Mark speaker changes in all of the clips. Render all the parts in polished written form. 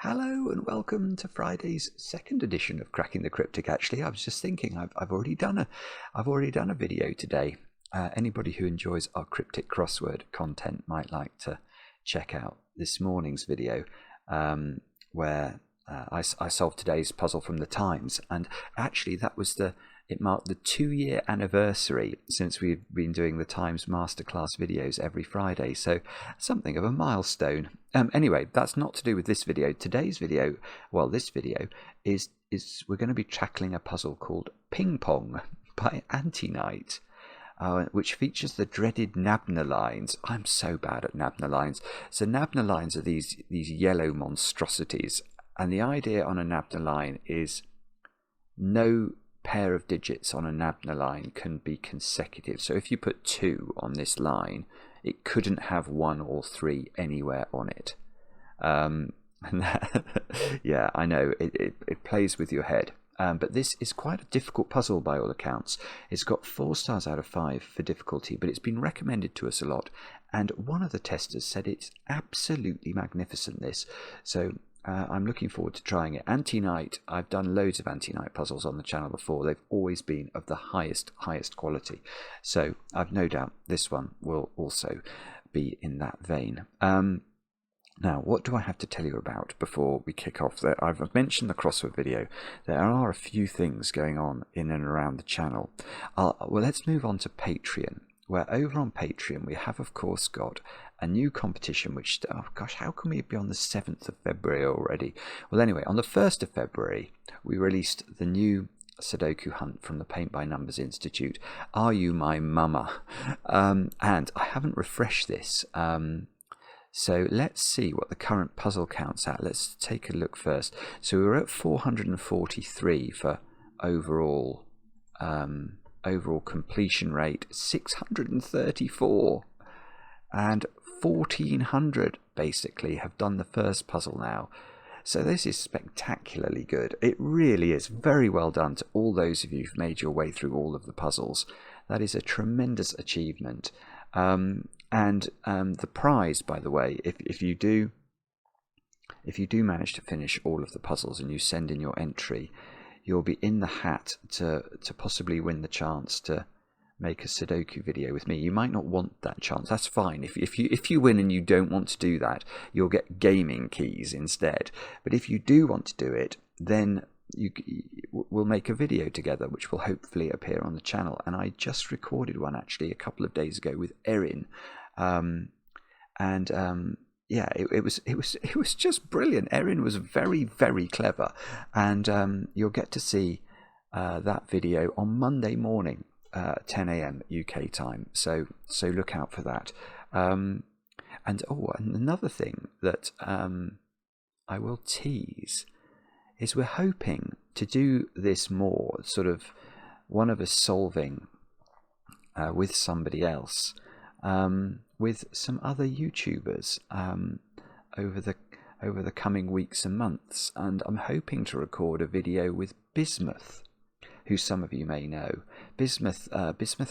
Speaker 1: Hello and welcome to Friday's second edition of Cracking the Cryptic. Actually, I was just thinking I've already done a video today. Anybody who enjoys our cryptic crossword content might like to check out this morning's video, where I solved today's puzzle from the Times, and actually it marked the 2-year anniversary since we've been doing the Times Masterclass videos every Friday, so something of a milestone. Anyway, that's not to do with this video. Today's video, this video is we're going to be tackling a puzzle called Ping Pong by Antiknight, which features the dreaded Nabner lines. I'm so bad at Nabner lines. So Nabner lines are these yellow monstrosities, and the idea on a Nabner line is no pair of digits on a Nabner line can be consecutive. So if you put 2 on this line, it couldn't have 1 or 3 anywhere on it. Yeah, I know it plays with your head. But this is quite a difficult puzzle by all accounts. It's got 4 stars out of 5 for difficulty, but it's been recommended to us a lot. And one of the testers said it's absolutely magnificent, this. So I'm looking forward to trying it. Antiknight, I've done loads of Antiknight puzzles on the channel before. They've always been of the highest quality. So I've no doubt this one will also be in that vein. Now, what do I have to tell you about before we kick off? I've mentioned the crossword video. There are a few things going on in and around the channel. Well, let's move on to Patreon, where over on Patreon we have, of course, got a new competition, which, oh gosh, how can we be on the 7th of February already? Well, anyway, on the 1st of February, we released the new Sudoku hunt from the Paint by Numbers Institute, Are You My Mama? And I haven't refreshed this, so let's see what the current puzzle counts at. Let's take a look first. So we were at 443 for overall completion rate, 634, and 1400 basically have done the first puzzle now. So this is spectacularly good. It really is. Very well done to all those of you who've made your way through all of the puzzles. That is a tremendous achievement. And the prize, by the way, if you do manage to finish all of the puzzles and you send in your entry, you'll be in the hat to possibly win the chance to make a Sudoku video with me. You might not want that chance. That's fine. If you win and you don't want to do that, you'll get gaming keys instead. But if you do want to do it, then we'll make a video together, which will hopefully appear on the channel. And I just recorded one actually a couple of days ago with Erin, yeah, it was just brilliant. Erin was very, very clever, and you'll get to see that video on Monday morning, 10 a.m. UK time. So look out for that. And another thing that I will tease is we're hoping to do this more, sort of one of us solving with somebody else, with some other YouTubers over the coming weeks and months. And I'm hoping to record a video with Bismuth, who some of you may know. Bismuth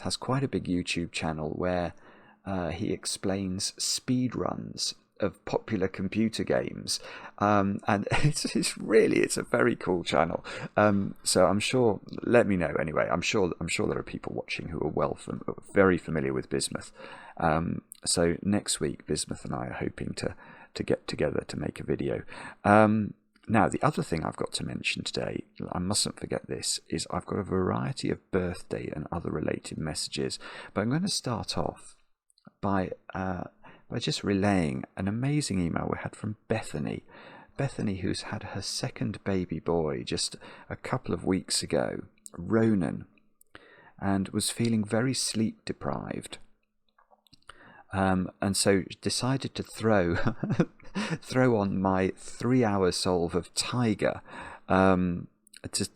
Speaker 1: has quite a big YouTube channel where he explains speedruns of popular computer games, and it's a very cool channel. So I'm sure, let me know anyway. I'm sure there are people watching who are very familiar with Bismuth. So next week, Bismuth and I are hoping to get together to make a video. Now, the other thing I've got to mention today, I mustn't forget this, is I've got a variety of birthday and other related messages. But I'm going to start off by just relaying an amazing email we had from Bethany. Bethany, who's had her second baby boy just a couple of weeks ago, Ronan, and was feeling very sleep deprived. And so decided to throw on my 3-hour solve of Taiga, to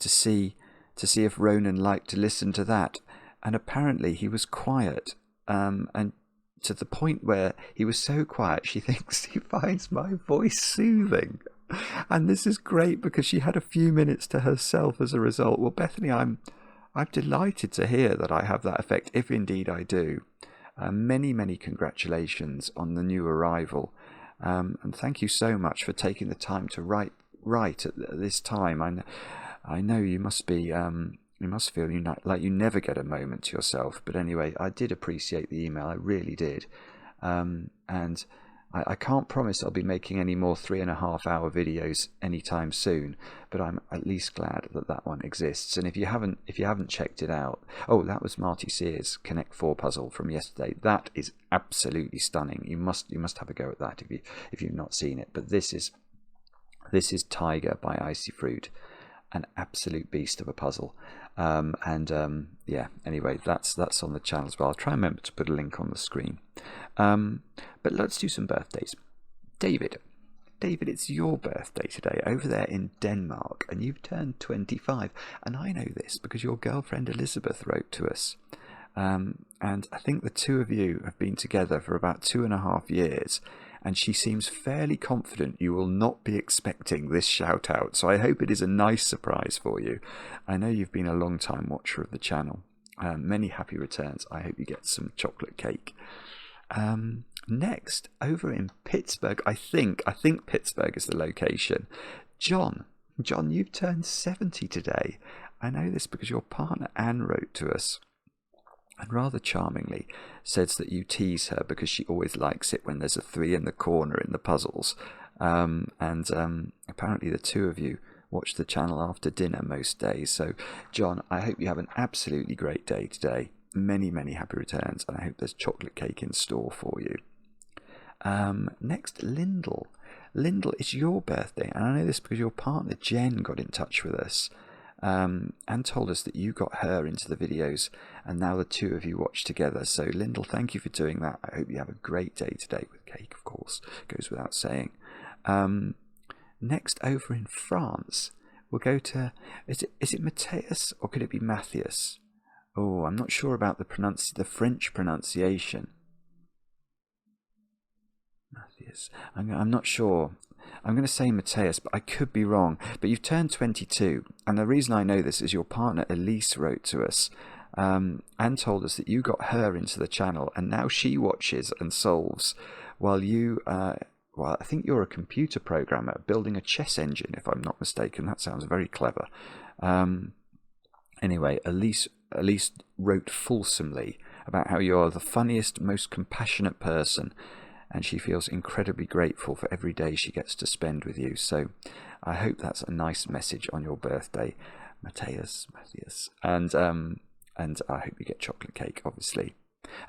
Speaker 1: see if Ronan liked to listen to that. And apparently he was quiet, and to the point where he was so quiet she thinks he finds my voice soothing. And this is great because she had a few minutes to herself as a result. Well, Bethany, I'm delighted to hear that I have that effect, if indeed I do. Many congratulations on the new arrival. And thank you so much for taking the time to write at this time. I know you must be you must feel like you never get a moment to yourself. But anyway, I did appreciate the email. I really did. And I can't promise I'll be making any more 3.5-hour videos anytime soon, but I'm at least glad that that one exists. And if you haven't checked it out, oh, that was Marty Sears' Connect 4 puzzle from yesterday. That is absolutely stunning. You must have a go at that if you've not seen it. But this is Taiga by IcyFruit, an absolute beast of a puzzle. Yeah, anyway, that's on the channel as well. I'll try and remember to put a link on the screen. But let's do some birthdays. David, it's your birthday today over there in Denmark, and you've turned 25. And I know this because your girlfriend Elizabeth wrote to us. And I think the two of you have been together for about 2.5 years, and she seems fairly confident you will not be expecting this shout out. So I hope it is a nice surprise for you. I know you've been a long time watcher of the channel. Many happy returns. I hope you get some chocolate cake. Next, over in Pittsburgh, I think Pittsburgh is the location. John, you've turned 70 today. I know this because your partner Anne wrote to us, and rather charmingly says that you tease her because she always likes it when there's a 3 in the corner in the puzzles. Apparently the two of you watch the channel after dinner most days. So, John, I hope you have an absolutely great day today. Many, many happy returns, and I hope there's chocolate cake in store for you. Next, Lyndall. Lyndall, it's your birthday, and I know this because your partner Jen got in touch with us and told us that you got her into the videos, and now the two of you watch together. So, Lyndall, thank you for doing that. I hope you have a great day today with cake, of course, goes without saying. Next, over in France, we'll go to, is it Matthias or could it be Matthias? Oh, I'm not sure about the French pronunciation. Matthias. I'm not sure. I'm going to say Matthias, but I could be wrong. But you've turned 22, and the reason I know this is your partner Elise wrote to us and told us that you got her into the channel, and now she watches and solves while you... well, I think you're a computer programmer building a chess engine, if I'm not mistaken. That sounds very clever. Anyway, Elise wrote fulsomely about how you are the funniest, most compassionate person, and she feels incredibly grateful for every day she gets to spend with you. So I hope that's a nice message on your birthday, Matthias. And I hope you get chocolate cake, obviously.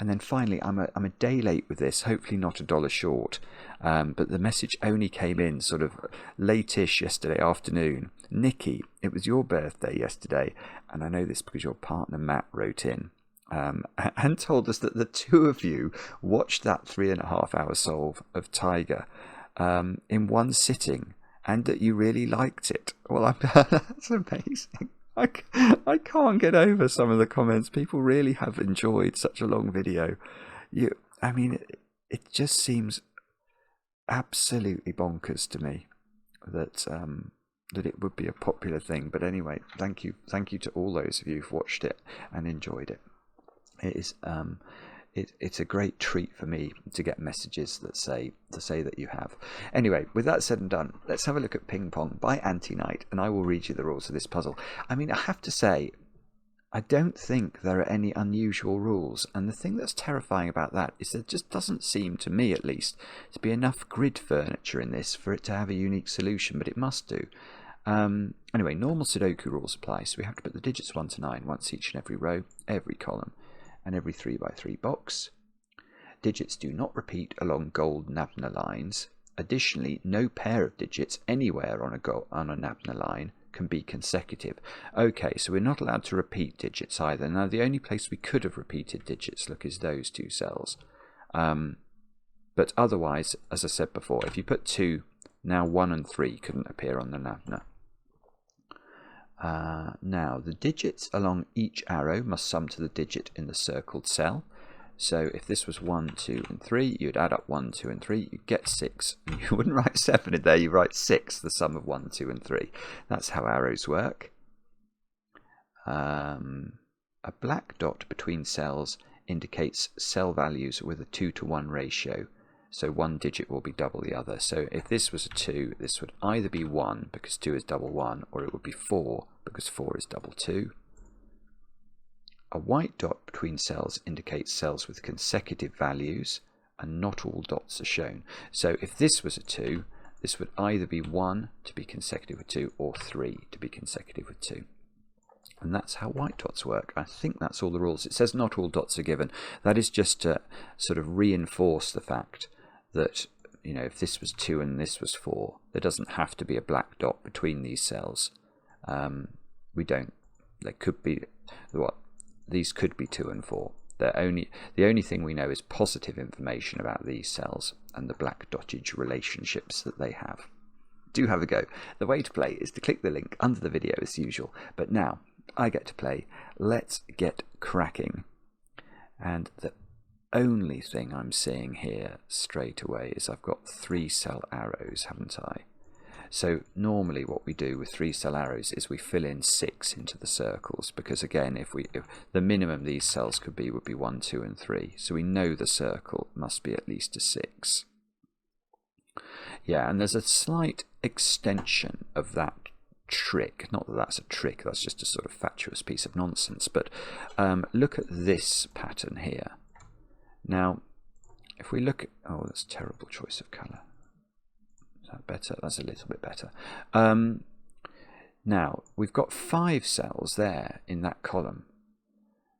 Speaker 1: And then finally, I'm a day late with this, hopefully not $1 short, but the message only came in sort of late-ish yesterday afternoon. Nikki, it was your birthday yesterday, and I know this because your partner Matt wrote in and told us that the two of you watched that 3.5-hour solve of Taiga in one sitting, and that you really liked it. Well, that's amazing. I can't get over some of the comments. People really have enjoyed such a long video. I mean, it just seems absolutely bonkers to me that it would be a popular thing. But anyway, thank you to all those of you who've watched it and enjoyed it. It is it's a great treat for me to get messages that say that you have. Anyway, with that said and done, let's have a look at Ping Pong by Antiknight, and I will read you the rules of this puzzle. I mean, I have to say, I don't think there are any unusual rules, and the thing that's terrifying about that is there just doesn't seem, to me at least, to be enough grid furniture in this for it to have a unique solution, but it must do. Anyway, normal Sudoku rules apply, so we have to put the digits 1 to 9 once each in every row, every column, and every 3x3 box. Digits do not repeat along gold Nabner lines. Additionally, no pair of digits anywhere on a Nabner line can be consecutive. Okay, so we're not allowed to repeat digits either. Now, the only place we could have repeated digits, look, is those two cells. But otherwise, as I said before, if you put 2, now 1 and 3 couldn't appear on the Nabner. Now, the digits along each arrow must sum to the digit in the circled cell. So if this was 1, 2, and 3, you'd add up 1, 2, and 3, you'd get 6. You wouldn't write 7 in there, you write 6, the sum of 1, 2, and 3. That's how arrows work. A black dot between cells indicates cell values with a 2-to-1 ratio. So one digit will be double the other. So if this was a 2, this would either be 1 because 2 is double 1, or it would be 4 because 4 is double 2. A white dot between cells indicates cells with consecutive values, and not all dots are shown. So if this was a 2, this would either be 1 to be consecutive with 2 or 3 to be consecutive with 2. And that's how white dots work. I think that's all the rules. It says not all dots are given. That is just to sort of reinforce the fact that, you know, if this was 2 and this was 4, there doesn't have to be a black dot between these cells. There could be, these could be 2 and 4. The only thing we know is positive information about these cells and the black dottage relationships that they have. Do have a go. The way to play is to click the link under the video as usual. But now I get to play. Let's get cracking. And the only thing I'm seeing here straight away is I've got 3 cell arrows, haven't I? So normally what we do with 3 cell arrows is we fill in 6 into the circles, because again, if the minimum these cells could be would be 1, 2 and 3. So we know the circle must be at least a 6. Yeah, and there's a slight extension of that trick. Not that that's a trick, that's just a sort of fatuous piece of nonsense. But look at this pattern here. Now, if we look at... Oh, that's a terrible choice of colour. Is that better? That's a little bit better. Now, we've got 5 cells there in that column.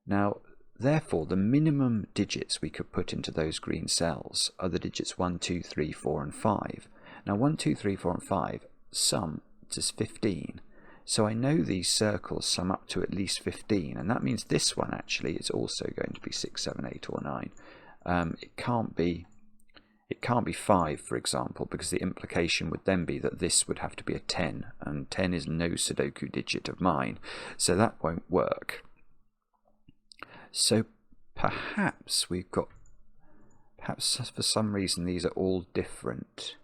Speaker 1: Now, therefore, the minimum digits we could put into those green cells are the digits 1, 2, 3, 4 and 5. Now 1, 2, 3, 4 and 5 sum to 15. So I know these circles sum up to at least 15, and that means this one actually is also going to be 6, 7, 8 or 9. It can't be 5, for example, because the implication would then be that this would have to be a 10, and 10 is no Sudoku digit of mine, so that won't work. So perhaps for some reason these are all different.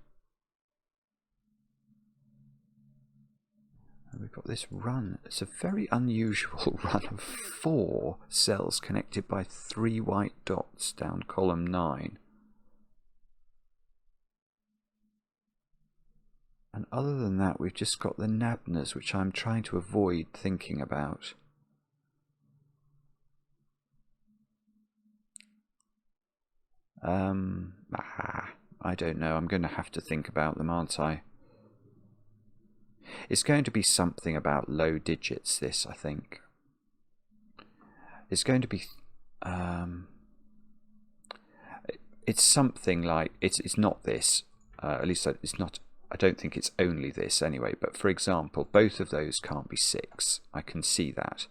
Speaker 1: And we've got this run. It's a very unusual run of 4 cells connected by 3 white dots down column 9. And other than that, we've just got the Nabners, which I'm trying to avoid thinking about. I don't know. I'm going to have to think about them, aren't I? It's going to be something about low digits, this, I think. It's going to be... it's something like... It's not this. At least it's not... I don't think it's only this anyway. But for example, both of those can't be 6. I can see that.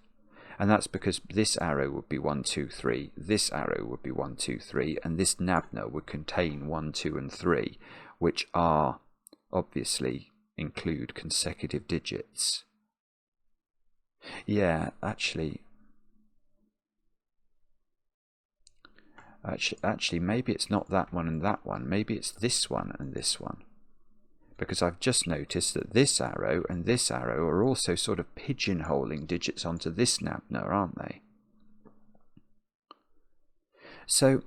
Speaker 1: And that's because this arrow would be 1, 2, 3, this arrow would be 1, 2, 3, and this Nabner would contain 1, 2 and 3, which are obviously include consecutive digits. Yeah, actually maybe it's not that one and that one, maybe it's this one and this one. Because I've just noticed that this arrow and this arrow are also sort of pigeonholing digits onto this Nabner, aren't they? So,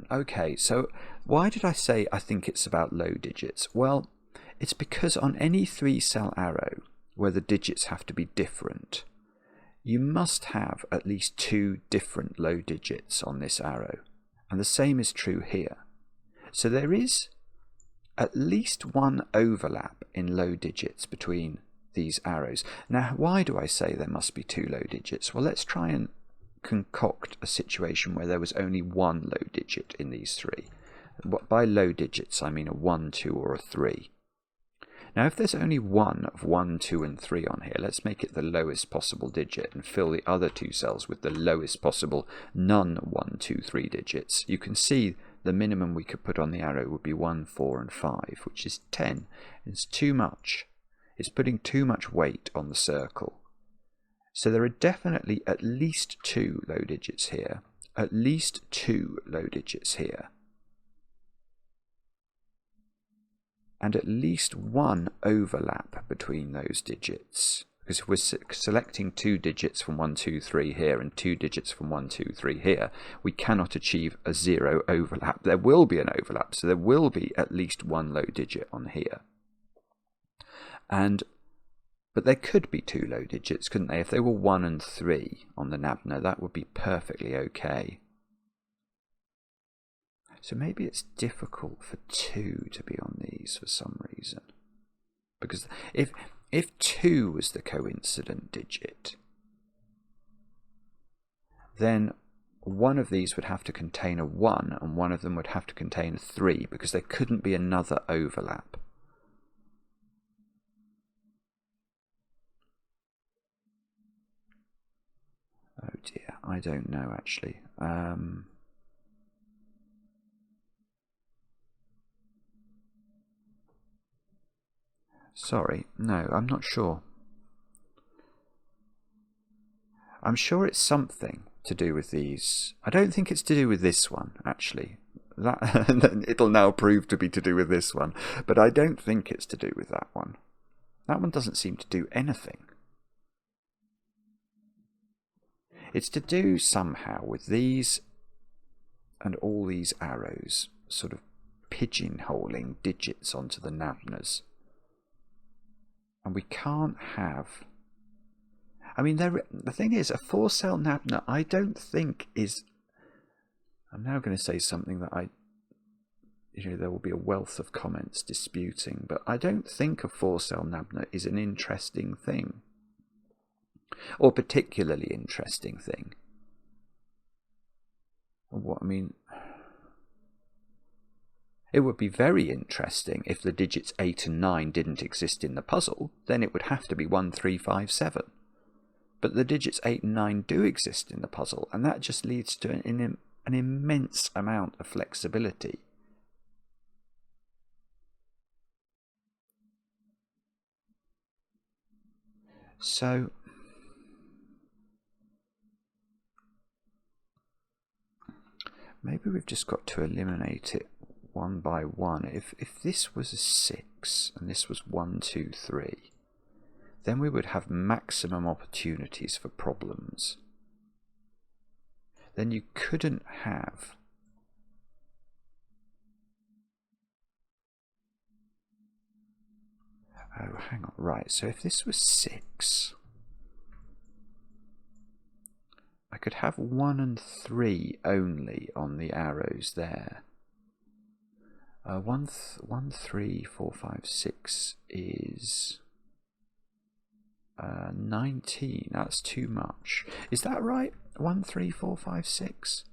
Speaker 1: okay, so why did I say I think it's about low digits? Well, it's because on any 3-cell arrow where the digits have to be different, you must have at least 2 different low digits on this arrow. And the same is true here. So there is at least one overlap in low digits between these arrows. Now, why do I say there must be 2 low digits? Well, let's try and concoct a situation where there was only 1 low digit in these 3. By low digits, I mean a 1, 2 or a 3. Now, if there's only one of 1, 2 and 3 on here, let's make it the lowest possible digit and fill the other 2 cells with the lowest possible none 1, 2, 3 digits. You can see the minimum we could put on the arrow would be 1, 4 and 5, which is 10. It's too much. It's putting too much weight on the circle. So there are definitely at least 2 low digits here, at least 2 low digits here, and at least 1 overlap between those digits. Because if we're selecting 2 digits from 1, 2, 3 here and 2 digits from 1, 2, 3 here, we cannot achieve a 0 overlap. There will be an overlap, so there will be at least 1 low digit on here. But there could be 2 low digits, couldn't they? If they were 1 and 3 on the Nabner, that would be perfectly okay. So maybe it's difficult for 2 to be on these for some reason. Because if 2 was the coincident digit, then one of these would have to contain a 1 and one of them would have to contain a 3, because there couldn't be another overlap. Oh dear, I don't know actually. Sorry, no, I'm not sure. I'm sure it's something to do with these. I don't think it's to do with this one, actually. That it'll now prove to be to do with this one, but I don't think it's to do with that one. That one doesn't seem to do anything. It's to do somehow with these and all these arrows sort of pigeonholing digits onto the Nabners. And we can't have... I mean, the thing is, a 4-cell Nabner, I don't think is... I'm now going to say something that there will be a wealth of comments disputing, but I don't think a 4-cell Nabner is an interesting thing. Or particularly interesting thing. What I mean... It would be very interesting if the digits 8 and 9 didn't exist in the puzzle. Then it would have to be 1, 3, 5, 7. But the digits 8 and 9 do exist in the puzzle, and that just leads to an immense amount of flexibility. So maybe we've just got to eliminate it one by one. If this was a 6 and this was 1, 2, 3, then we would have maximum opportunities for problems. Then you couldn't have oh, hang on, right, so if this was 6, I could have 1 and 3 only on the arrows there. 1, 3, 4, 5, 6 is 19. That's too much. Is that right? 1, 3, 4, 5, 6?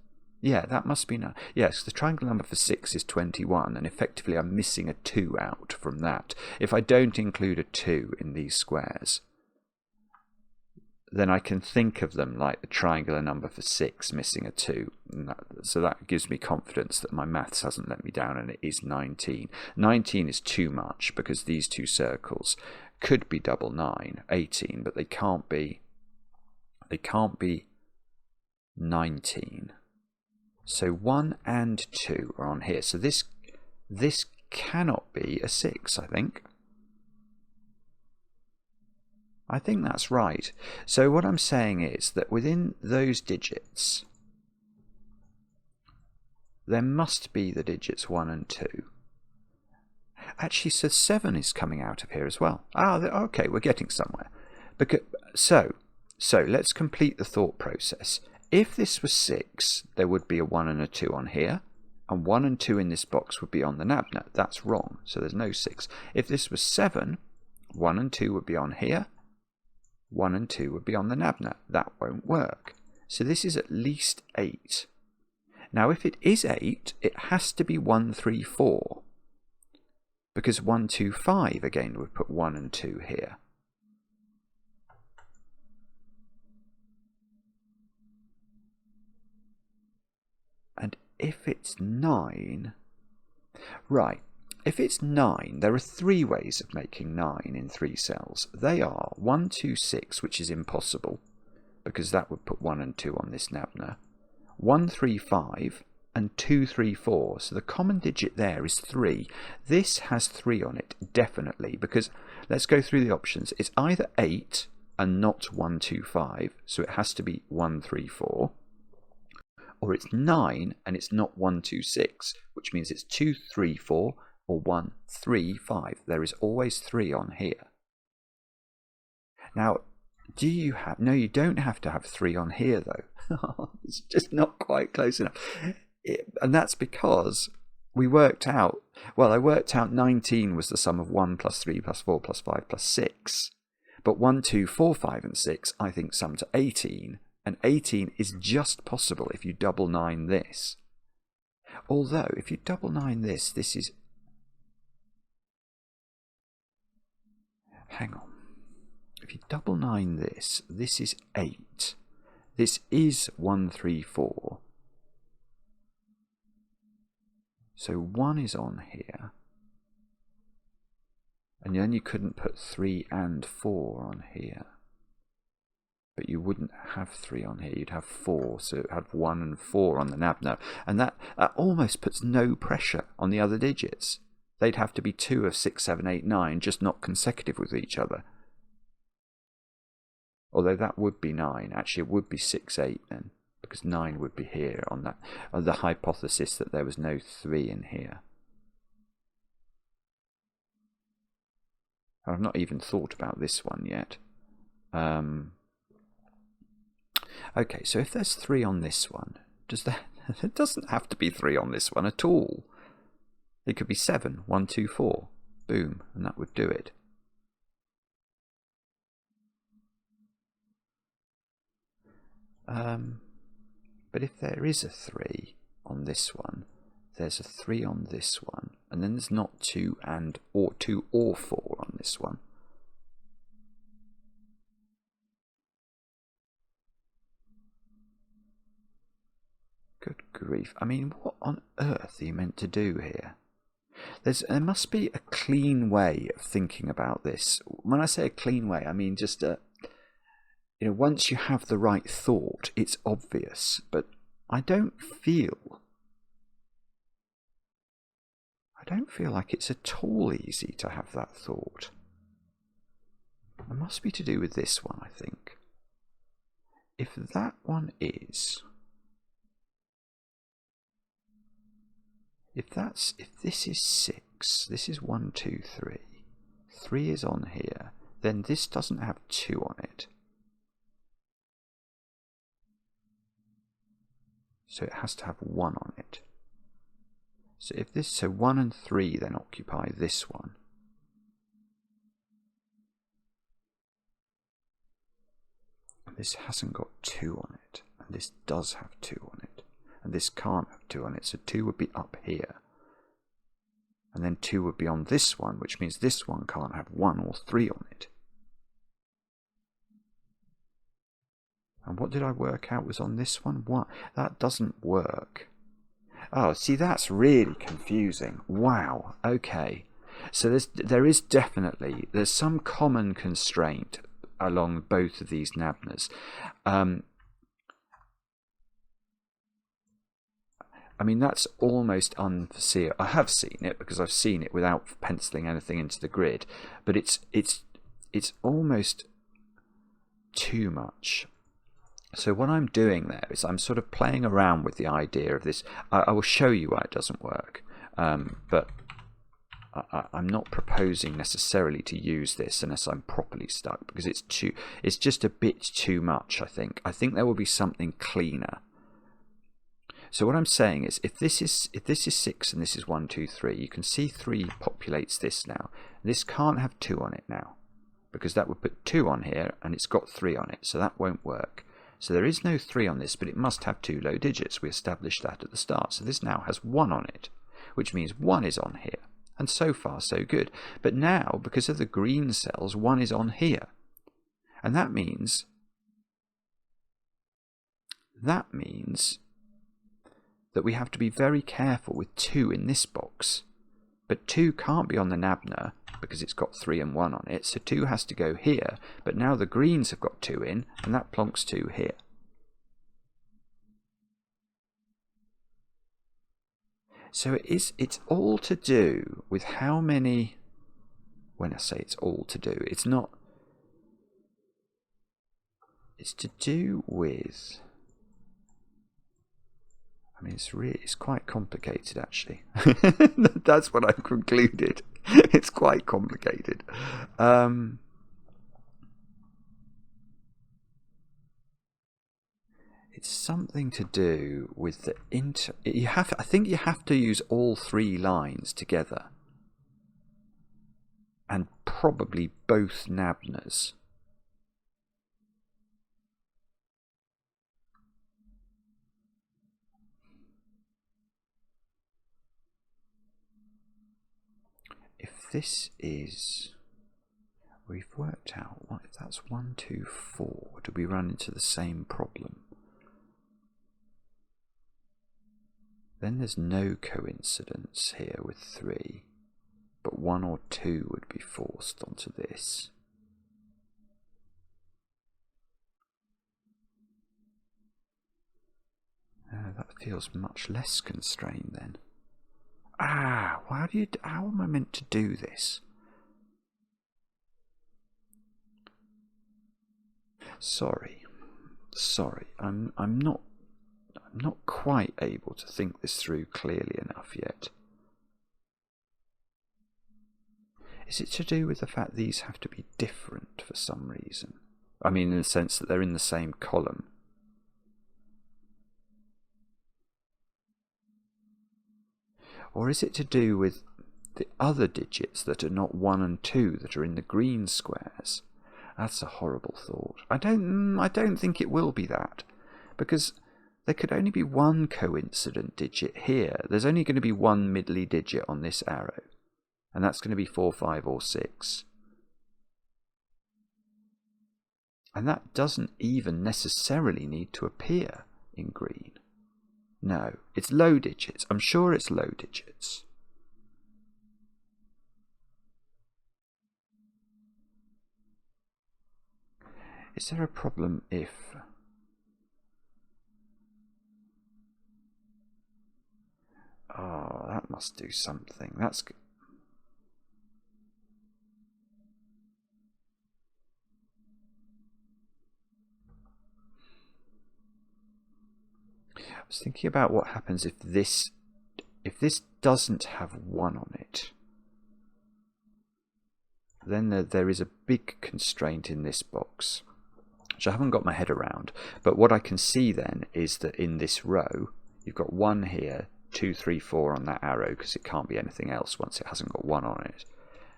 Speaker 1: Yeah, that must be no. Yes, the triangle number for 6 is 21, and effectively I'm missing a 2 out from that. If I don't include a 2 in these squares, then I can think of them like the triangular number for 6 missing a 2. So that gives me confidence that my maths hasn't let me down, and it is 19. 19 is too much because these two circles could be double 9, 18, but they can't be 19. So 1 and 2 are on here. So this cannot be a 6, I think. I think that's right. So what I'm saying is that within those digits, there must be the digits 1 and 2. Actually, so 7 is coming out of here as well. Ah, okay, we're getting somewhere. So let's complete the thought process. If this was 6, there would be a 1 and a 2 on here, and 1 and 2 in this box would be on the Nabner. That's wrong, so there's no 6. If this was 7, 1 and 2 would be on here, 1 and 2 would be on the Nabner. That won't work. So this is at least 8. Now if it is 8, it has to be 1, 3, 4. Because 1, 2, 5 again would put 1 and 2 here. And if it's 9... Right. If it's 9, there are 3 ways of making 9 in 3 cells. They are 1, 2, 6, which is impossible, because that would put 1 and 2 on this Nabner. 1, 3, 5, and 2, 3, 4. So the common digit there is 3. This has 3 on it, definitely, because let's go through the options. It's either 8, and not 1, 2, 5, so it has to be 1, 3, 4. Or it's 9 and it's not 1, 2, 6, which means it's 2, 3, 4 or 1, 3, 5. There is always 3 on here. Now, do you have... No, you don't have to have 3 on here, though. It's just not quite close enough. And that's because we worked out... Well, I worked out 19 was the sum of 1 plus 3 plus 4 plus 5 plus 6. But 1, 2, 4, 5 and 6, I think, sum to 18. And 18 is just possible if you double 9 this. Although, if you double 9 this, this is... Hang on. If you double 9 this, this is 8. This is 1, 3, 4. So 1 is on here. And then you couldn't put 3 and 4 on here. But you wouldn't have 3 on here. You'd have 4. So it would have 1 and 4 on the Nabner. And that almost puts no pressure on the other digits. They'd have to be 2 of 6, 7, 8, 9, just not consecutive with each other. Although that would be 9. Actually, it would be 6, 8 then, because 9 would be here on that, on the hypothesis that there was no 3 in here. I've not even thought about this one yet. Okay, so if there's 3 on this one, does that... It doesn't have to be 3 on this one at all. It could be 7, 1, 2, 4. Boom, and that would do it. But if there is a 3 on this one, there's a 3 on this one, and then there's not 2 or 2 or 4 on this one. Good grief. I mean, what on earth are you meant to do here? There must be a clean way of thinking about this. When I say a clean way, I mean just a... You know, once you have the right thought, it's obvious, but I don't feel like it's at all easy to have that thought. It must be to do with this one, I think. If that one is... If this is 6, this is 1, 2, 3, 3 is on here, then this doesn't have 2 on it. So it has to have 1 on it. So if this, so 1 and 3 then occupy this one. And this hasn't got 2 on it, and this does have 2 on it, and this can't have 2 on it, so 2 would be up here. And then 2 would be on this one, which means this one can't have 1 or 3 on it. And what did I work out was on this one? What? That doesn't work. Oh, see, that's really confusing. Wow. Okay. So there's some common constraint along both of these Nabners. I mean, that's almost unforeseeable. I have seen it because I've seen it without penciling anything into the grid, but it's almost too much. So what I'm doing there is I'm sort of playing around with the idea of this. I will show you why it doesn't work, but I'm not proposing necessarily to use this unless I'm properly stuck, because it's just a bit too much. I think there will be something cleaner. So what I'm saying is, if this is 6 and this is 1, 2, 3, you can see 3 populates this now. This can't have 2 on it now, because that would put 2 on here and it's got 3 on it, so that won't work. So there is no 3 on this, but it must have 2 low digits. We established that at the start. So this now has 1 on it, which means 1 is on here. And so far, so good. But now, because of the green cells, 1 is on here. And that means that we have to be very careful with 2 in this box. But 2 can't be on the Nabner because it's got 3 and 1 on it, so 2 has to go here, but now the greens have got 2 in, and that plonks 2 here. So it's all to do with how many... When I say it's all to do, it's not... It's to do with... I mean, it's quite complicated, actually. That's what I've concluded. It's quite complicated. It's something to do with the I think you have to use all three lines together, and probably both Nabners. If this is, we've worked out what if that's 1, 2, 4. Do we run into the same problem? Then there's no coincidence here with 3, but 1 or 2 would be forced onto this. That feels much less constrained then. How am I meant to do this? Sorry, I'm not quite able to think this through clearly enough yet. Is it to do with the fact these have to be different for some reason? I mean, in the sense that they're in the same column. Or is it to do with the other digits that are not 1 and 2 that are in the green squares? That's a horrible thought. I don't think it will be that, because there could only be one coincident digit here. There's only going to be one middly digit on this arrow, and that's going to be 4, 5, or 6. And that doesn't even necessarily need to appear in green. No, it's low digits. I'm sure it's low digits. Is there a problem if... Oh, that must do something. That's good. I was thinking about what happens if this doesn't have 1 on it. Then there is a big constraint in this box, which I haven't got my head around. But what I can see then is that in this row, you've got 1 here, 2, 3, 4 on that arrow, because it can't be anything else once it hasn't got 1 on it.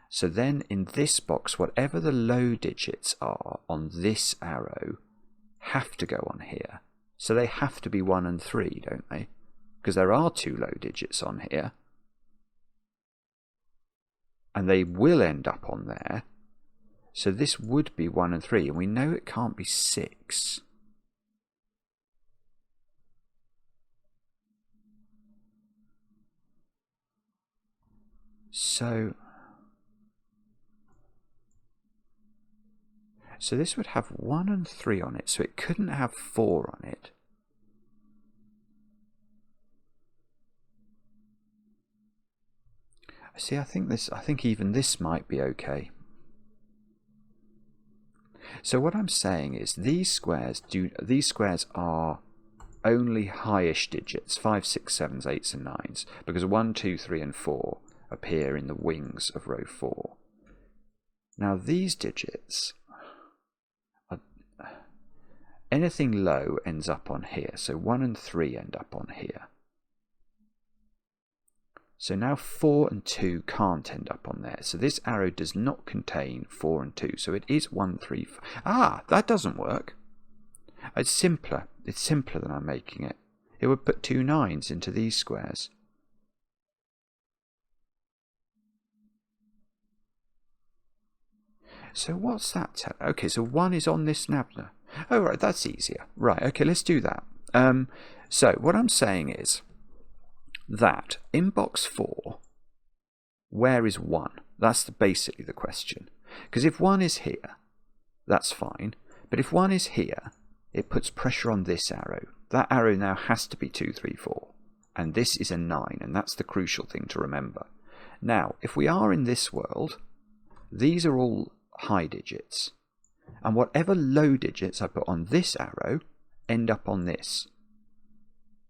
Speaker 1: So then in this box, whatever the low digits are on this arrow have to go on here. So they have to be 1 and 3, don't they? Because there are 2 low digits on here. And they will end up on there. So this would be 1 and 3. And we know it can't be 6. So this would have 1 and 3 on it, so it couldn't have 4 on it. See, I think even this might be okay. So what I'm saying is these squares are only highish digits, 5, 6, 7s, 8s and 9s, because 1, 2, 3 and 4 appear in the wings of row 4. Now these digits, anything low ends up on here, so 1 and 3 end up on here. So now 4 and 2 can't end up on there. So this arrow does not contain 4 and 2. So it is 1, 3, 4. Ah, that doesn't work. It's simpler. It's simpler than I'm making it. It would put 2 9s into these squares. So what's that? Okay, so 1 is on this Nabner. Oh, right, that's easier. Right, okay, let's do that. So what I'm saying is that in box 4, where is 1? That's basically the question. Because if 1 is here, that's fine. But if 1 is here, it puts pressure on this arrow. That arrow now has to be 2, 3, 4. And this is a 9, and that's the crucial thing to remember. Now, if we are in this world, these are all high digits. And whatever low digits I put on this arrow end up on this.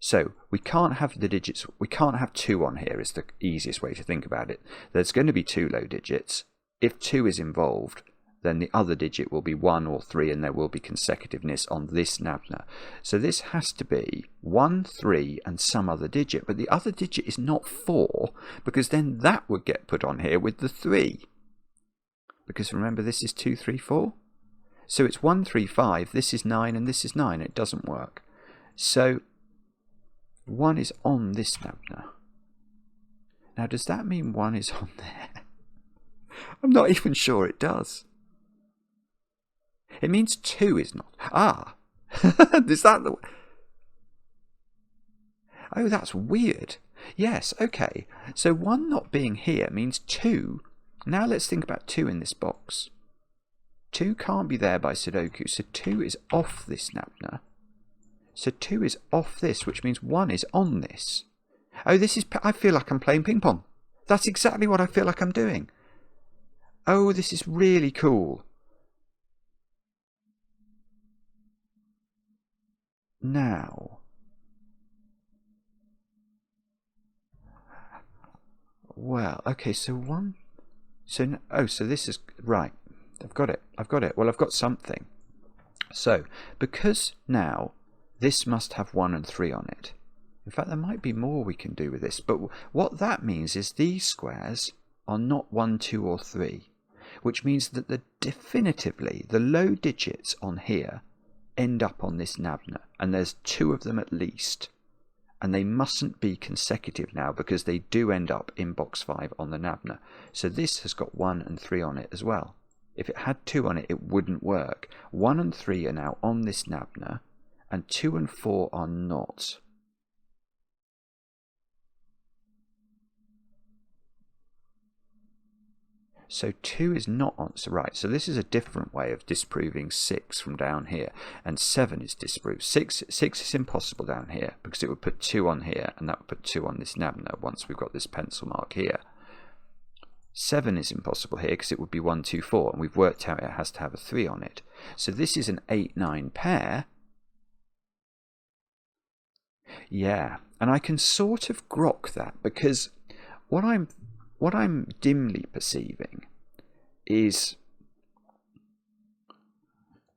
Speaker 1: So we can't have the digits, we can't have 2 on here is the easiest way to think about it. There's going to be 2 low digits. If 2 is involved, then the other digit will be 1 or 3, and there will be consecutiveness on this Nabner. So this has to be 1, 3 and some other digit, but the other digit is not 4, because then that would get put on here with the 3. Because remember, this is 2, 3, 4. So it's 1, 3, 5, this is 9 and this is 9. It doesn't work. So 1 is on this Nabner. Now does that mean 1 is on there? I'm not even sure it does. It means 2 is not. Ah! Is that the... Oh, that's weird. Yes, okay. So 1 not being here means 2. Now let's think about 2 in this box. 2 can't be there by Sudoku, so 2 is off this Nabner. So 2 is off this, which means 1 is on this. Oh, this is... I feel like I'm playing ping pong. That's exactly what I feel like I'm doing. Oh, this is really cool. Now... Well, okay, so 1... So, oh, so this is... Right. I've got it. I've got it. Well, I've got something. So, because now this must have 1 and 3 on it. In fact, there might be more we can do with this. But what that means is these squares are not 1, 2 or 3. Which means that definitively the low digits on here end up on this Nabner. And there's 2 of them at least. And they mustn't be consecutive now because they do end up in box 5 on the Nabner. So this has got 1 and 3 on it as well. If it had 2 on it, it wouldn't work. 1 and 3 are now on this Nabner, and 2 and 4 are not. So 2 is not on. So right, so this is a different way of disproving 6 from down here. And 7 is disproved. 6 is impossible down here because it would put 2 on here, and that would put 2 on this Nabner once we've got this pencil mark here. 7 is impossible here because it would be 1, 2, 4, and we've worked out it has to have a 3 on it. So this is an 8, 9 pair. Yeah, and I can sort of grok that because what I'm dimly perceiving is,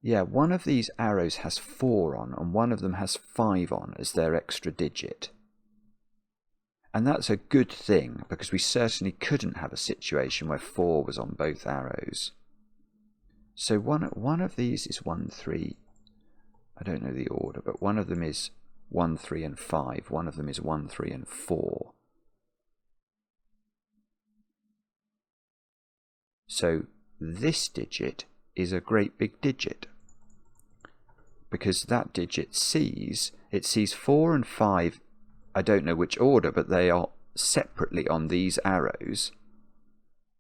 Speaker 1: yeah, one of these arrows has 4 on and one of them has 5 on as their extra digit. And that's a good thing, because we certainly couldn't have a situation where 4 was on both arrows. So one of these is 1, 3. I don't know the order, but one of them is 1, 3 and 5. One of them is 1, 3 and 4. So this digit is a great big digit, because that digit sees 4 and 5. I don't know which order, but they are separately on these arrows.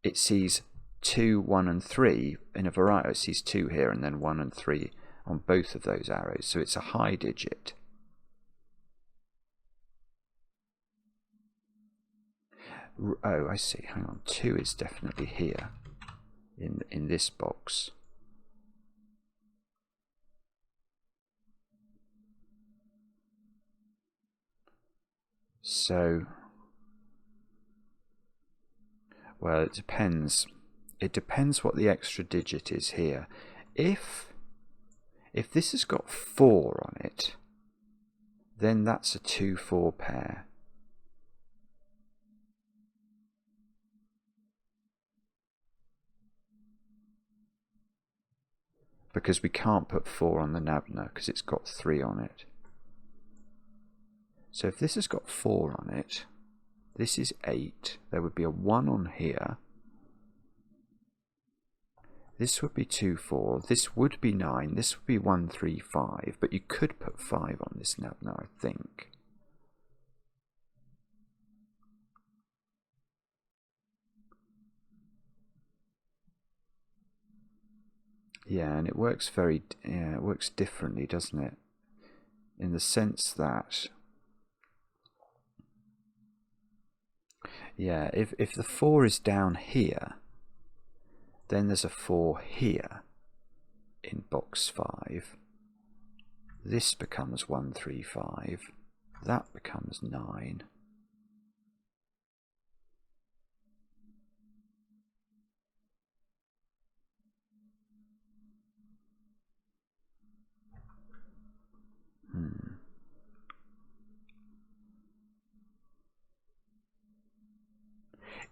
Speaker 1: It sees 2, 1 and 3 in a variety. It sees 2 here and then 1 and 3 on both of those arrows. So it's a high digit. Oh, I see. Hang on. 2 is definitely here in this box. So, well, it depends. It depends what the extra digit is here. If this has got 4 on it, then that's a 2, 4 pair. Because we can't put 4 on the Nabner because it's got 3 on it. So if this has got 4 on it, this is 8. There would be a 1 on here. This would be 2, 4. This would be 9. This would be 1, 3, 5. But you could put 5 on this Nabner, I think. Yeah, and it works it works differently, doesn't it? In the sense that, yeah, if the 4 is down here, then there's a 4 here. in box 5. This becomes 135. That becomes 9.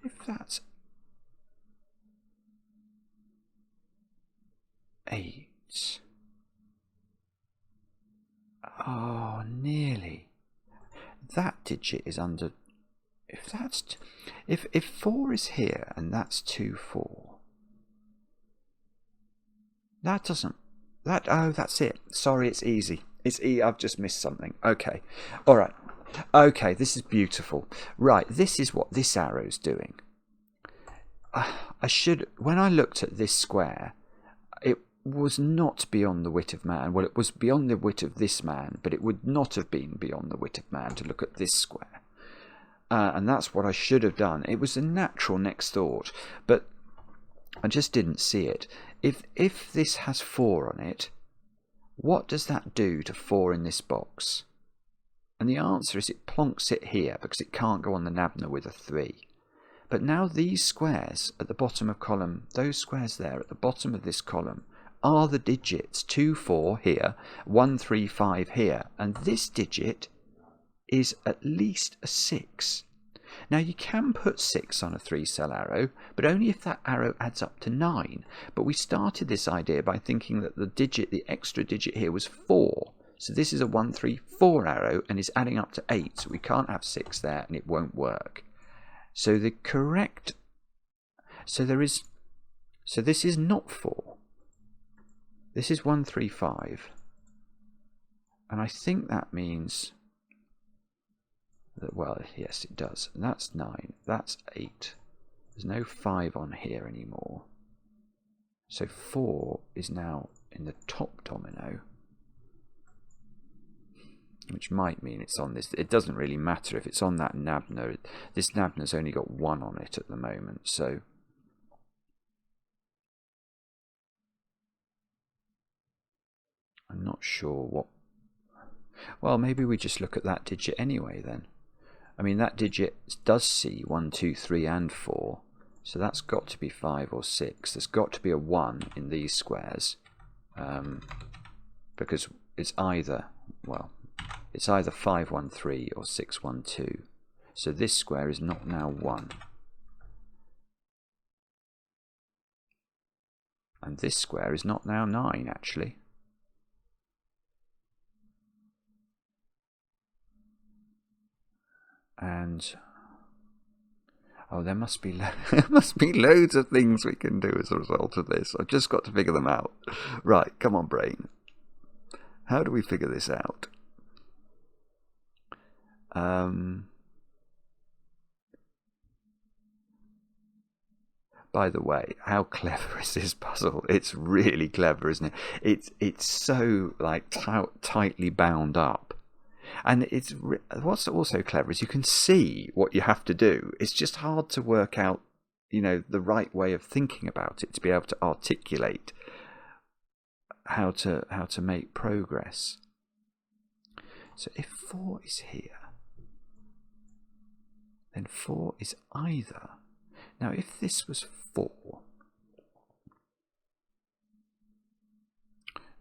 Speaker 1: If that's 8. Oh, nearly. That digit is under. If that's if 4 is here and that's 2 4. That doesn't. That oh, that's it. Sorry, it's easy. It's I've just missed something. Okay, all right. Okay, this is beautiful. Right, this is what this arrow's doing. I should. When I looked at this square, it was not beyond the wit of man. Well, it was beyond the wit of this man, but it would not have been beyond the wit of man to look at this square. And that's what I should have done. It was a natural next thought, but I just didn't see it. If this has 4 on it, what does that do to 4 in this box? And the answer is it plonks it here because it can't go on the Nabner with a 3. But now these squares at the bottom of column, those squares there at the bottom of this column, are the digits 2 4 here, 1 3 5 here, and this digit is at least a 6. Now you can put 6 on a 3-cell arrow, but only if that arrow adds up to 9. But we started this idea by thinking that the extra digit here was 4. So this is a 1 3 4 arrow and is adding up to 8. So we can't have 6 there and it won't work. So the correct. So this is not 4. This is 1 3 5. And I think that means that, well, yes, it does. And that's 9. That's 8. There's no 5 on here anymore. So 4 is now in the top domino, which might mean it's on this. It doesn't really matter if it's on that Nabner. This Nabner's only got 1 on it at the moment, so I'm not sure what. Well, maybe we just look at that digit anyway then. I mean, that digit does see 1 2 3 and 4, so that's got to be 5 or 6. There's got to be a 1 in these squares, because it's either, well, it's either 5 1 3 or 6 1 2. So this square is not now 1. And this square is not now 9, actually. And oh, there must be loads of things we can do as a result of this. I've just got to figure them out. Right, come on, brain. How do we figure this out? By the way, how clever is this puzzle? It's really clever, isn't it? It's so like tightly bound up. And what's also clever is you can see what you have to do. It's just hard to work out, the right way of thinking about it to be able to articulate how to make progress. So if 4 is here, then 4 is either. Now if this was 4,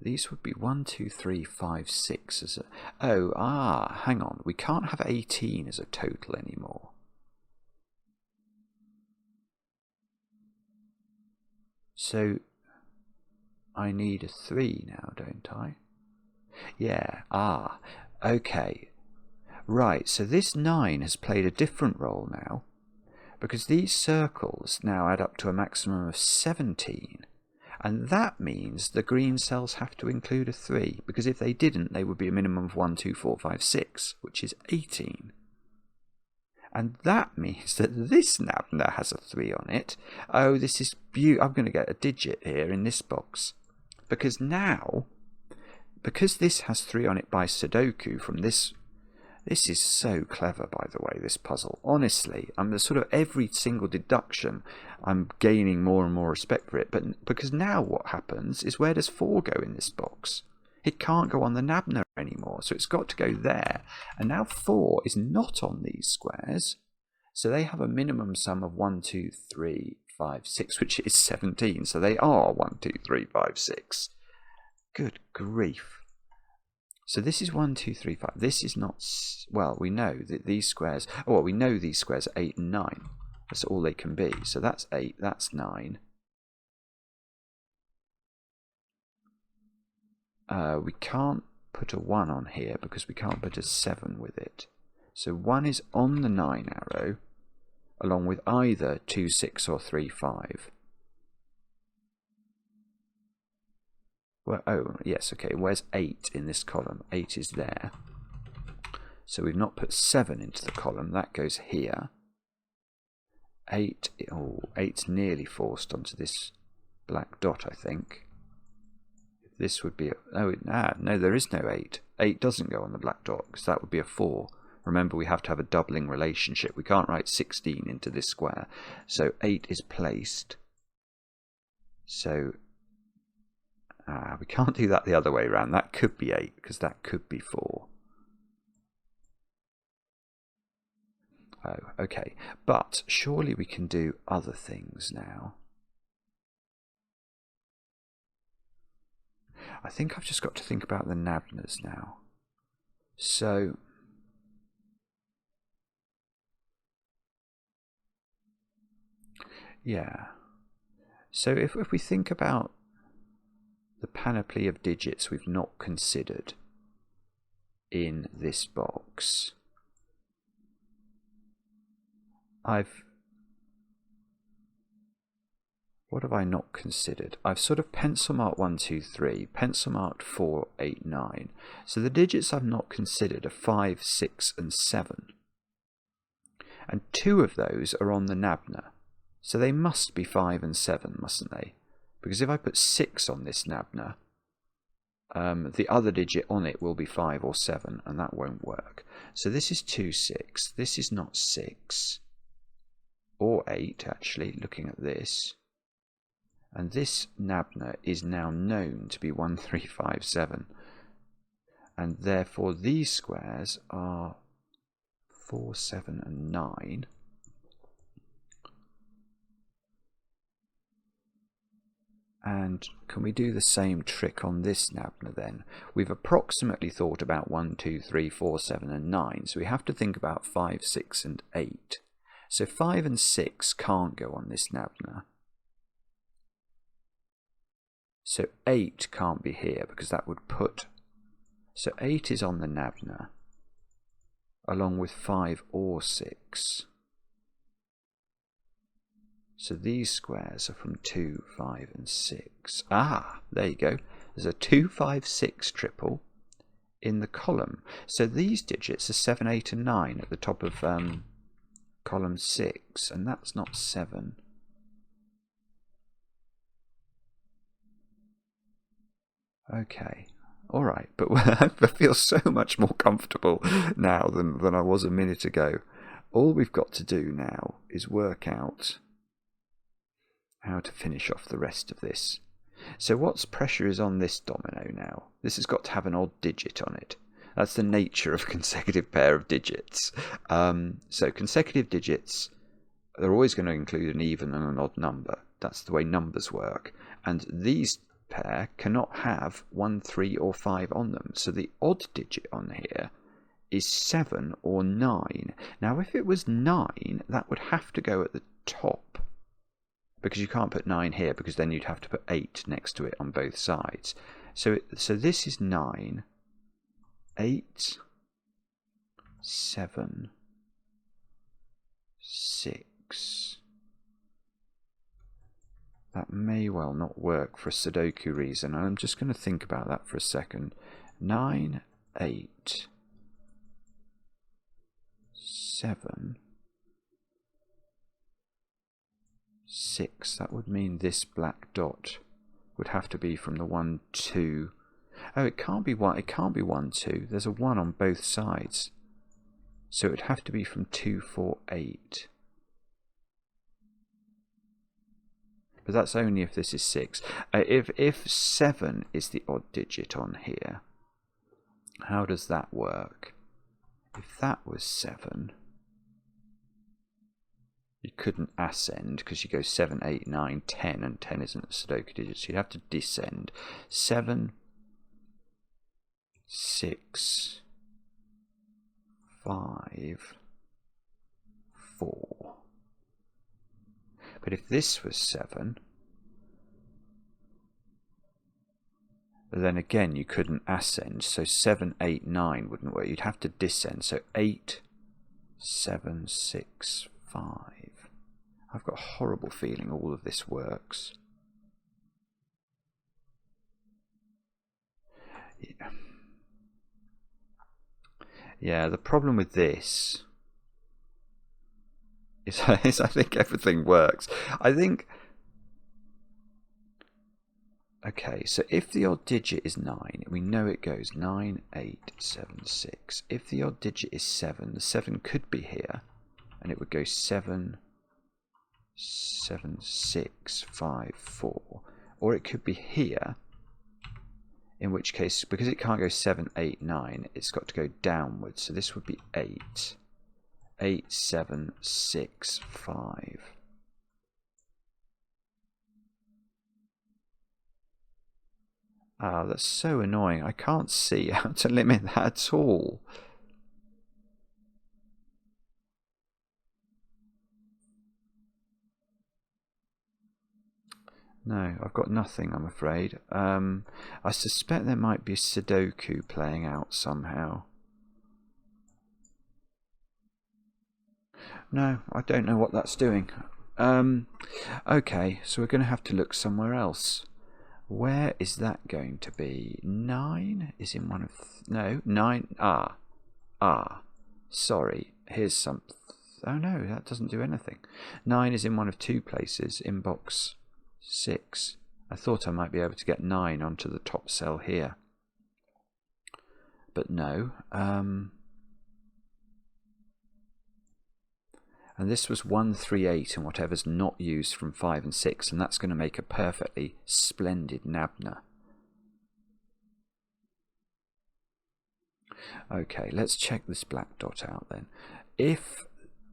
Speaker 1: these would be 1 2 3 5 6 as a. Hang on. We can't have 18 as a total anymore. So I need a 3 now, don't I? Yeah. Okay. Right. So this 9 has played a different role now, because these circles now add up to a maximum of 17. And that means the green cells have to include a 3, because if they didn't, they would be a minimum of 1, 2, 4, 5, 6, which is 18. And that means that this Nabner has a 3 on it. Oh, this is beautiful. I'm going to get a digit here in this box. Because now, because this has 3 on it by Sudoku from this This is so clever, by the way, this puzzle. Honestly, I'm sort of every single deduction, I'm gaining more and more respect for it. But because now what happens is, where does 4 go in this box? It can't go on the Nabner anymore, so it's got to go there. And now 4 is not on these squares, so they have a minimum sum of 1, 2, 3, 5, 6, which is 17. So they are 1, 2, 3, 5, 6. Good grief. So this is 1, 2, 3, 5. This is not, well, we know that these squares, well, we know these squares are 8 and 9. That's all they can be. So that's 8, that's 9. We can't put a 1 on here because we can't put a 7 with it. So 1 is on the 9 arrow, along with either 2, 6 or 3, 5. Well, oh, yes, okay. Where's 8 in this column? 8 is there. So we've not put 7 into the column. That goes here. 8, oh, 8's nearly forced onto this black dot, I think. This would be, no, there is no 8. 8 doesn't go on the black dot, because that would be a 4. Remember, we have to have a doubling relationship. We can't write 16 into this square. So 8 is placed. So we can't do that the other way around. That could be 8, because that could be 4. Oh, okay. But surely we can do other things now. I think I've just got to think about the Nabners now. So yeah. So if we think about the panoply of digits we've not considered in this box, what have I not considered? I've sort of pencil marked 1, 2, 3, pencil marked 4, 8, 9. So the digits I've not considered are 5, 6 and 7. And 2 of those are on the Nabner. So they must be 5 and 7, mustn't they? Because if I put 6 on this Nabner, the other digit on it will be 5 or 7, and that won't work. So this is 2, 6. This is not 6. Or 8, actually, looking at this. And this Nabner is now known to be 1, 3, 5, 7. And therefore these squares are 4, 7 and 9. And can we do the same trick on this Nabner then? We've approximately thought about 1, 2, 3, 4, 7 and 9. So we have to think about 5, 6 and 8. So 5 and 6 can't go on this Nabner. So 8 can't be here because that would put... So 8 is on the Nabner, along with 5 or 6. So these squares are from 2, 5 and 6. Ah, there you go. There's a 2, 5, 6 triple in the column. So these digits are 7, 8 and 9 at the top of column 6. And that's not 7. Okay, all right, but I feel so much more comfortable now than I was a minute ago. All we've got to do now is work out how to finish off the rest of this. So what's pressure is on this domino now? This has got to have an odd digit on it. That's the nature of consecutive pair of digits. So consecutive digits, they're always going to include an even and an odd number. That's the way numbers work. And these pair cannot have 1, 3 or 5 on them. So the odd digit on here is 7 or 9. Now if it was 9, that would have to go at the top, because you can't put 9 here, because then you'd have to put 8 next to it on both sides. So this is 9, 8, 7, 6. That may well not work for a Sudoku reason. I'm just going to think about that for a second. 9, 8, 7, 6. That would mean this black dot would have to be from the 1, 2. Oh, it can't be 1. It can't be 1, 2. There's a 1 on both sides. So it would have to be from 2, 4, 8. But that's only if this is 6. If 7 is the odd digit on here, how does that work? If that was 7, you couldn't ascend because you go 7, 8, 9, 10, and 10 isn't a Sudoku digit, so you'd have to descend. 7, 6, 5, 4. But if this was 7, then again you couldn't ascend, so 7, 8, 9 wouldn't work. You'd have to descend, so 8, 7, 6, 5. I've got a horrible feeling all of this works. Yeah, the problem with this is I think everything works. I think... Okay, so if the odd digit is 9, we know it goes 9, 8, 7, 6. If the odd digit is 7, the 7 could be here, and it would go 7, 7, 6, 5, 4. Or it could be here, in which case, because it can't go 7, 8, 9, it's got to go downwards. So this would be 8. 8, 7, 6, 5. Ah, that's so annoying. I can't see how to limit that at all. No, I've got nothing, I'm afraid. I suspect there might be a Sudoku playing out somehow. No, I don't know what that's doing. Okay, so we're going to have to look somewhere else. Where is that going to be? 9 is in one of... No, 9... Sorry, here's some... Oh no, that doesn't do anything. 9 is in one of 2 places, in box 6. I thought I might be able to get 9 onto the top cell here. But no. And this was 1, 3, 8 and whatever's not used from 5 and 6, and that's going to make a perfectly splendid Nabner. Okay, let's check this black dot out then.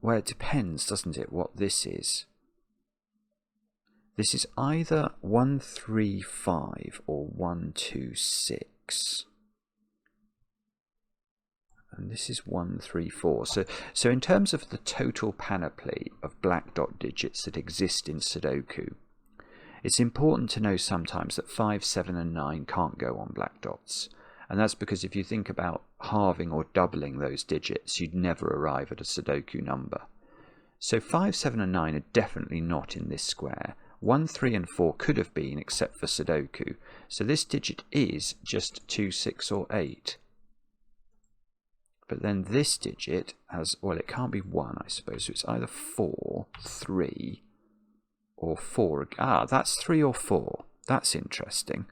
Speaker 1: Well, it depends, doesn't it, what this is. This is either 1, 3, 5 or 1, 2, 6. And this is 1, 3, 4. So in terms of the total panoply of black dot digits that exist in Sudoku, it's important to know sometimes that 5, 7 and 9 can't go on black dots. And that's because if you think about halving or doubling those digits, you'd never arrive at a Sudoku number. So 5, 7 and 9 are definitely not in this square. 1, 3 and 4 could have been except for Sudoku. So this digit is just 2, 6 or 8. But then this digit has, well, it can't be 1, I suppose. So it's either 4, 3, or 4. Ah, that's 3 or 4. That's interesting.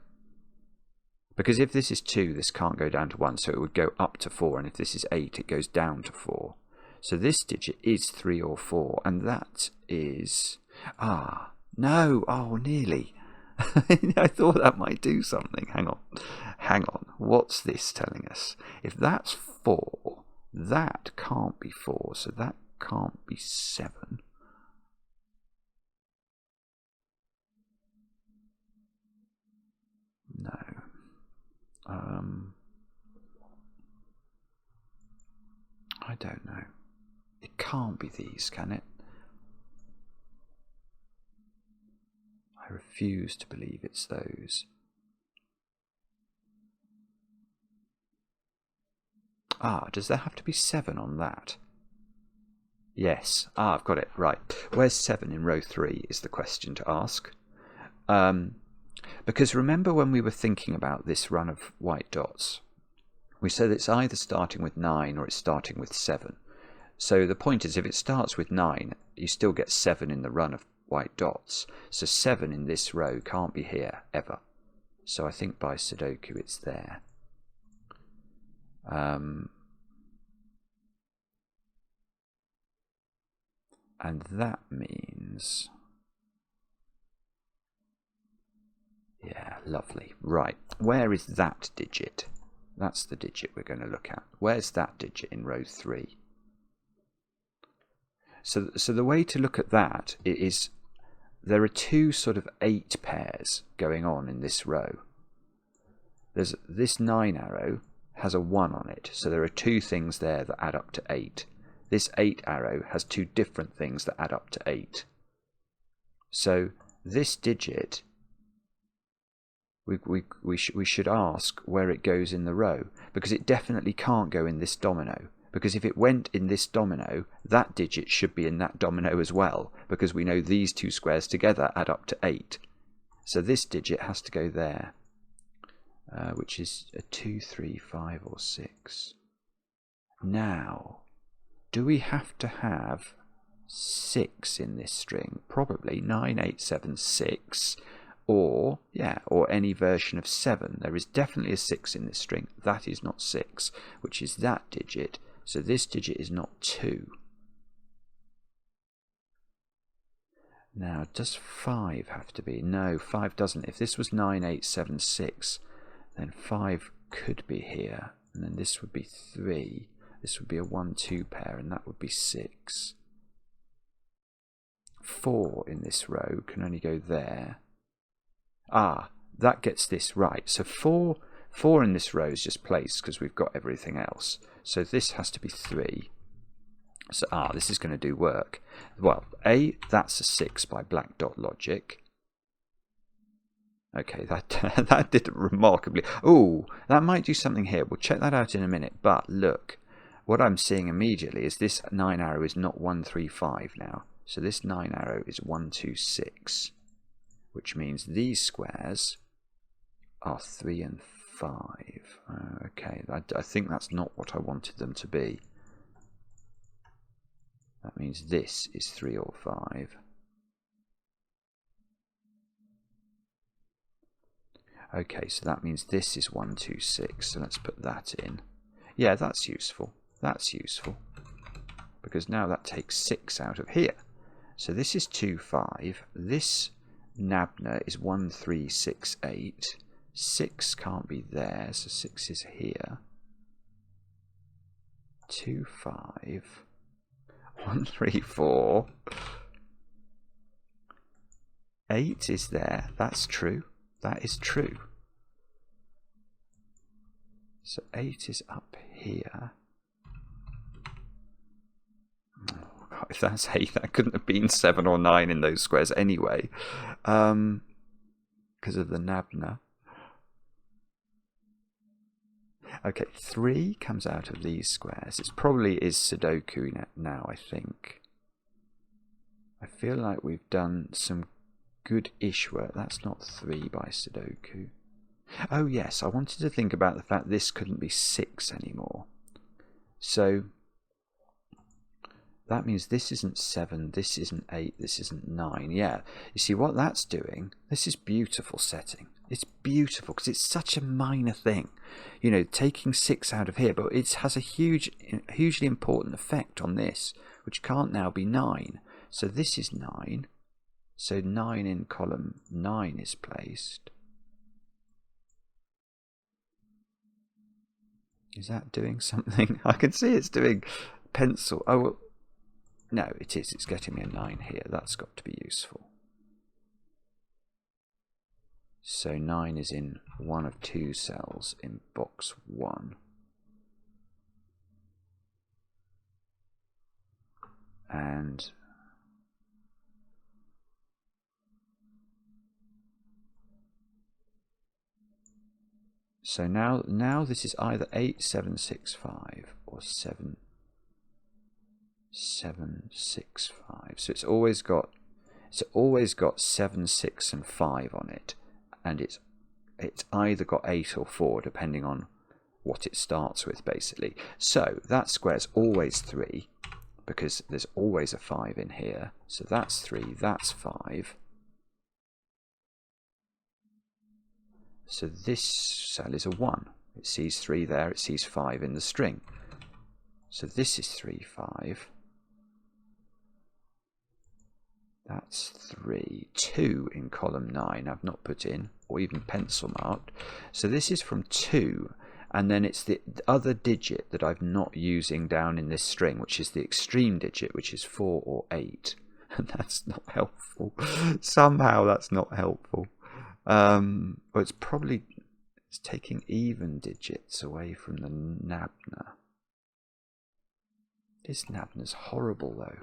Speaker 1: Because if this is 2, this can't go down to 1, so it would go up to 4. And if this is 8, it goes down to 4. So this digit is 3 or 4. And that is... Ah, no. Oh, nearly. I thought that might do something. Hang on. What's this telling us? If that's 4, that can't be 4, so that can't be 7. No. I don't know. It can't be these, can it? I refuse to believe it's those. Ah, does there have to be 7 on that? Yes. Ah, I've got it. Right. Where's 7 in row 3 is the question to ask. Because remember when we were thinking about this run of white dots, we said it's either starting with 9 or it's starting with 7. So the point is, if it starts with 9, you still get 7 in the run of white dots. So 7 in this row can't be here, ever. So I think by Sudoku it's there. And that means... yeah, lovely. Right, where is that digit? That's the digit we're going to look at. Where's that digit in row 3? So the way to look at that is there are two sort of 8 pairs going on in this row. There's this 9 arrow has a 1 on it, so there are 2 things there that add up to 8. This 8 arrow has 2 different things that add up to 8. So this digit, we should ask where it goes in the row, because it definitely can't go in this domino. Because if it went in this domino, that digit should be in that domino as well, because we know these 2 squares together add up to 8. So this digit has to go there, which is a 2, 3, 5 or 6. Now, do we have to have 6 in this string? Probably 9, 8, 7, 6. Or any version of 7. There is definitely a 6 in this string. That is not 6, which is that digit. So this digit is not 2. Now, does 5 have to be? No, 5 doesn't. If this was 9, 8, 7, 6, then 5 could be here. And then this would be 3. This would be a 1, 2 pair, and that would be 6. 4 in this row can only go there. Ah, that gets this right. So 4 in this row is just placed because we've got everything else. So this has to be 3. So this is going to do work. Well, that's a 6 by black dot logic. Okay, that did remarkably. Oh, that might do something here. We'll check that out in a minute. But look, what I'm seeing immediately is this 9 arrow is not 1, 3, 5 now. So this 9 arrow is 1, 2, 6. Which means these squares are 3 and 5. Okay, I think that's not what I wanted them to be. That means this is 3 or 5. Okay, so that means this is 1, 2, 6. So let's put that in. Yeah, that's useful. That's useful. Because now that takes 6 out of here. So this is 2, 5. This Nabner is 1, 3, 6, 8. 6 can't be there, so 6 is here. 2, 5. 1, 3, 4. 8 is there. That's true. That is true. So 8 is up here. Oh, if that's 8, that couldn't have been 7 or 9 in those squares anyway. Because of the Nabner. Okay, 3 comes out of these squares. It probably is Sudoku now, I think. I feel like we've done some good-ish work. That's not 3 by Sudoku. Oh yes, I wanted to think about the fact this couldn't be 6 anymore. So that means this isn't 7, this isn't 8, this isn't 9. Yeah, you see what that's doing? This is beautiful setting. It's beautiful because it's such a minor thing. You know, taking 6 out of here, but it has a hugely important effect on this, which can't now be 9. So this is 9. So 9 in column 9 is placed. Is that doing something? I can see it's doing pencil. Oh, well, no, it is. It's getting me a 9 here. That's got to be useful. So 9 is in one of 2 cells in box 1. And so now this is either 8, 7, 6, 5 or 7, 7, 6, 5. So it's always got 7, 6 and 5 on it. And it's either got 8 or 4 depending on what it starts with, basically. So that square's always 3 because there's always a 5 in here. So that's 3, that's 5. So this cell is a 1. It sees 3 there, it sees 5 in the string. So this is 3, 5. That's 3. 2 in column 9 I've not put in, or even pencil marked. So this is from 2, and then it's the other digit that I'm not using down in this string, which is the extreme digit, which is 4 or 8. And that's not helpful. Somehow that's not helpful. Well, it's taking even digits away from the Nabner. This Nabner's horrible though.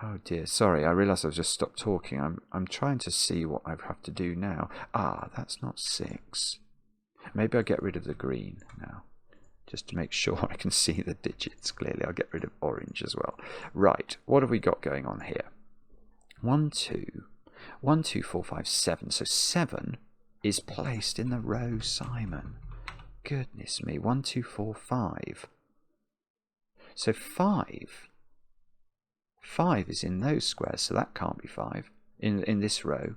Speaker 1: Oh dear, sorry, I realised I've just stopped talking. I'm trying to see what I have to do now. Ah, that's not 6. Maybe I'll get rid of the green now, just to make sure I can see the digits clearly. I'll get rid of orange as well. Right, what have we got going on here? 1, 2, 1, 2, 4, 5, 7. So 7 is placed in the row Simon. Goodness me, 1, 2, 4, 5. So 5 is in those squares, so that can't be 5. In this row,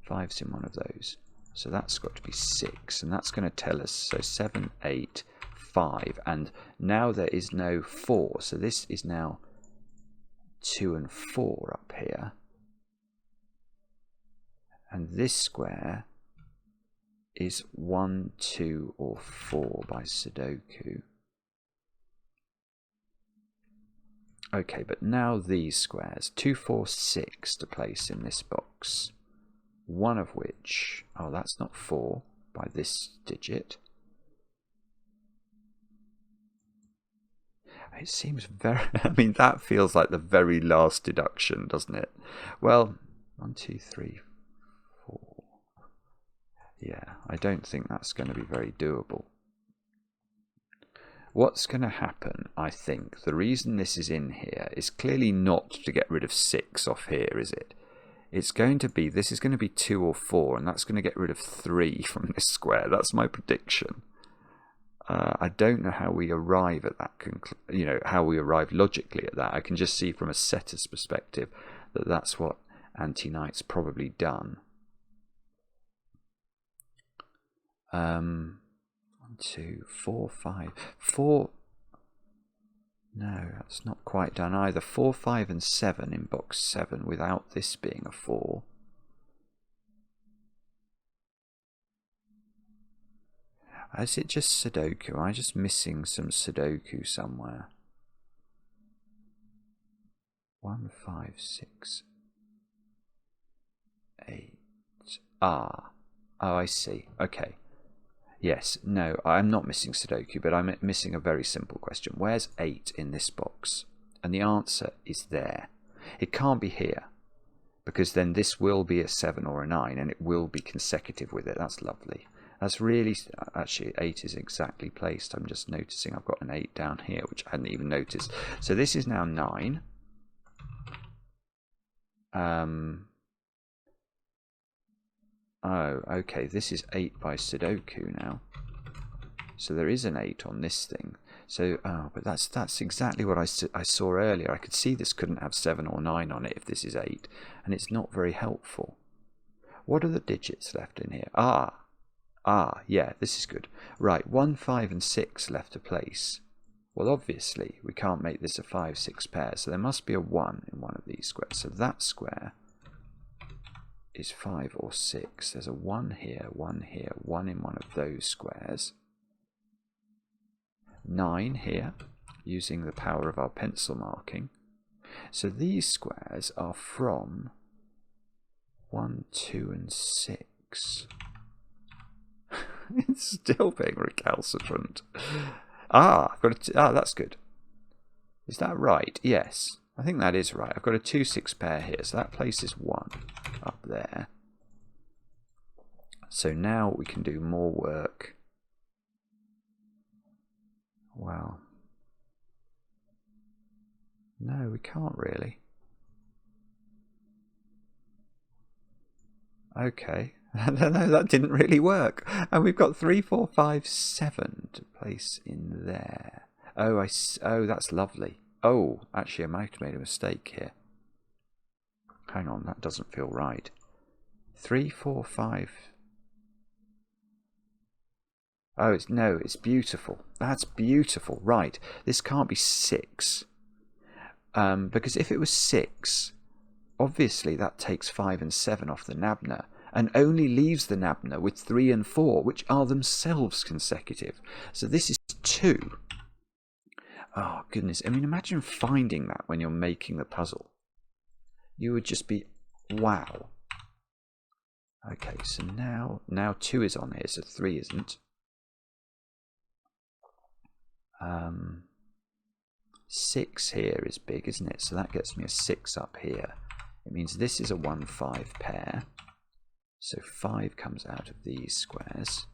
Speaker 1: 5's in one of those. So that's got to be 6, and that's going to tell us, so 7, 8, 5. And now there is no 4, so this is now 2 and 4 up here. And this square is 1, 2, or 4 by Sudoku. Okay, but now these squares, 2, 4, 6 to place in this box. One of which, oh, that's not 4 by this digit. It seems very, I mean, that feels like the very last deduction, doesn't it? Well, 1, 2, 3, 4. Yeah, I don't think that's going to be very doable. What's going to happen, I think, the reason this is in here is clearly not to get rid of 6 off here, is it? It's going to be, this is going to be 2 or 4, and that's going to get rid of 3 from this square. That's my prediction. I don't know how we arrive at that, how we arrive logically at that. I can just see from a setter's perspective that that's what Antiknight's probably done. 1, 2, 4, 5. 4. No, that's not quite done either. 4, 5, and 7 in box 7 without this being a 4. Is it just Sudoku? Am I just missing some Sudoku somewhere? 1, 5, 6, 8. Ah. Oh, I see. Okay. Yes, no, I'm not missing Sudoku, but I'm missing a very simple question. Where's 8 in this box? And the answer is there. It can't be here, because then this will be a 7 or a 9, and it will be consecutive with it. That's lovely. That's really, actually, 8 is exactly placed. I'm just noticing I've got an 8 down here, which I hadn't even noticed. So this is now 9. Oh, okay, this is 8 by Sudoku now. So there is an 8 on this thing. So, oh, but that's exactly what I saw earlier. I could see this couldn't have 7 or 9 on it if this is 8. And it's not very helpful. What are the digits left in here? Yeah, this is good. Right, 1, 5, and 6 left to place. Well, obviously, we can't make this a 5, 6 pair. So there must be a 1 in one of these squares. So that square is 5 or 6. There's a 1 here, 1 here, 1 in one of those squares. 9 here, using the power of our pencil marking. So these squares are from 1, 2, and 6. It's still being recalcitrant. I've got that's good. Is that right? Yes. I think that is right. I've got a 2, 6 pair here, so that places 1 up there. So now we can do more work. Well, no, we can't really. Okay. No, that didn't really work. And we've got 3, 4, 5, 7 to place in there. Oh, that's lovely. Oh, actually, I might have made a mistake here. Hang on, that doesn't feel right. 3, 4, 5. Oh, it's beautiful. That's beautiful. Right, this can't be 6. Because if it was 6, obviously that takes 5 and 7 off the Nabner, and only leaves the Nabner with 3 and 4, which are themselves consecutive. So this is 2. Oh, goodness. I mean, imagine finding that when you're making the puzzle. You would just be, wow. Okay, so now 2 is on here, so 3 isn't. 6 here is big, isn't it? So that gets me a 6 up here. It means this is a 1-5 pair. So 5 comes out of these squares.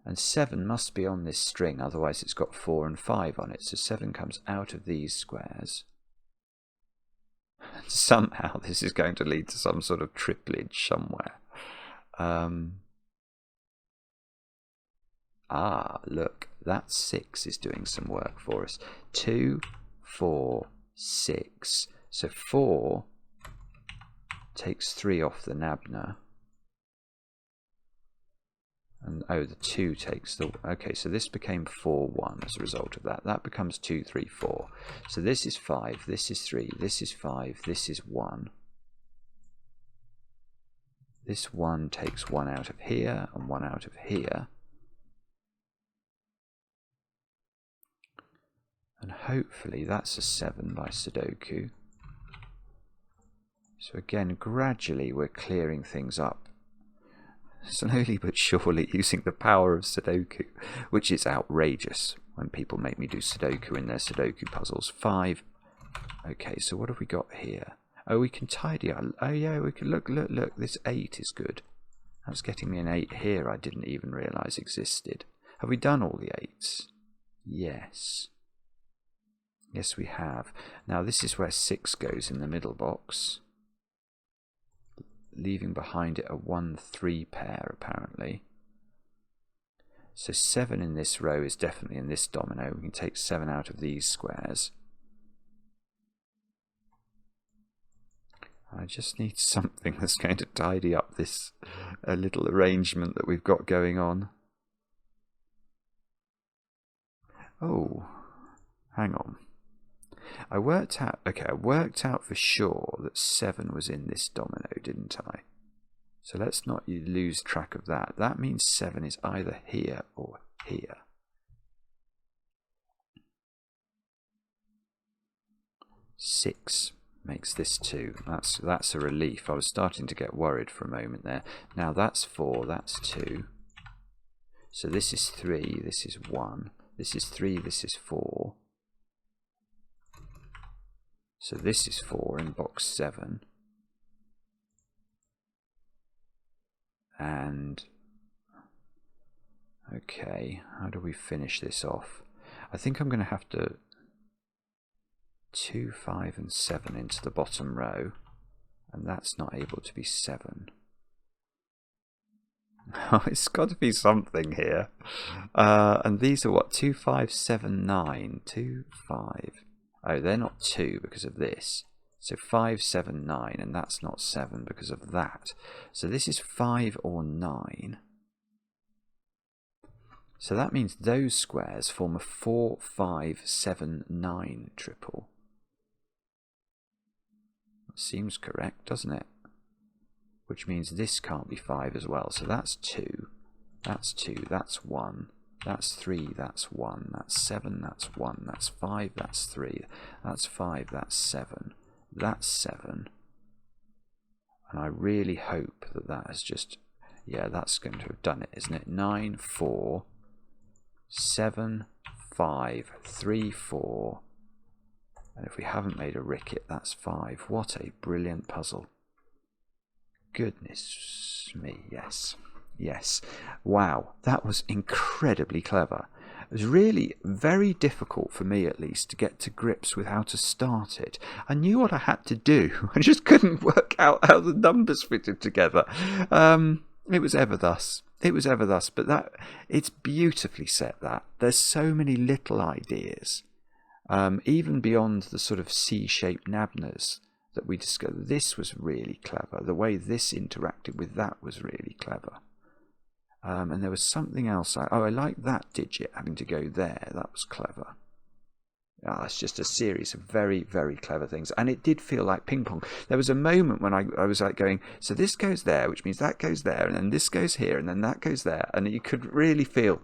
Speaker 1: And 7 must be on this string, otherwise it's got 4 and 5 on it. So 7 comes out of these squares. Somehow this is going to lead to some sort of triplage somewhere. Look, that 6 is doing some work for us. 2, 4, 6. So 4 takes 3 off the Nabner. And the 2 takes the... Okay, so this became 4, 1 as a result of that. That becomes 2, 3, 4. So this is 5, this is 3, this is 5, this is 1. This 1 takes 1 out of here and 1 out of here. And hopefully that's a 7 by Sudoku. So again, gradually we're clearing things up. Slowly but surely, using the power of Sudoku, which is outrageous when people make me do Sudoku in their Sudoku puzzles. 5. Okay, so what have we got here? Oh, we can tidy up. Oh yeah, we can look. This 8 is good. That's getting me an 8 here I didn't even realise existed. Have we done all the 8s? Yes. Yes, we have. Now this is where 6 goes in the middle box, leaving behind it a 1-3 pair apparently. So 7 in this row is definitely in this domino. We can take 7 out of these squares. I just need something that's going to tidy up this little arrangement that we've got going on. Oh, hang on. I worked out for sure that 7 was in this domino, didn't I? So let's not lose track of that. That means 7 is either here or here. Six makes this 2. That's a relief. I was starting to get worried for a moment there. Now that's 4, that's 2. So this is 3, this is 1. This is 3, this is 4. So this is 4 in box 7. And, okay, how do we finish this off? I think I'm going to have to 2, 5 and 7 into the bottom row. And that's not able to be 7. Oh, it's got to be something here. And these are what? 2, 5, 7, 9. 2, 5... Oh, they're not 2 because of this. So 5, 7, 9, and that's not 7 because of that. So this is 5 or 9. So that means those squares form a 4, 5, 7, 9 triple. That seems correct, doesn't it? Which means this can't be 5 as well. So that's 2, that's 2, that's 1. That's 3, that's 1, that's 7, that's 1, that's 5, that's 3, that's 5, that's 7, that's 7. And I really hope that that has just, yeah, that's going to have done it, isn't it? 9, 4, 7, 5, 3, 4. And if we haven't made a ricket, that's 5. What a brilliant puzzle. Goodness me, yes. Yes. Wow, that was incredibly clever. It was really very difficult for me, at least, to get to grips with how to start it. I knew what I had to do. I just couldn't work out how the numbers fitted together. It was ever thus. It was ever thus. But it's beautifully set, that. There's so many little ideas. Even beyond the sort of C-shaped Nabners that we discovered. This was really clever. The way this interacted with that was really clever. And there was something else. I liked that digit having to go there. That was clever. It's just a series of very, very clever things. And it did feel like ping pong. There was a moment when I was like going, so this goes there, which means that goes there, and then this goes here, and then that goes there. And you could really feel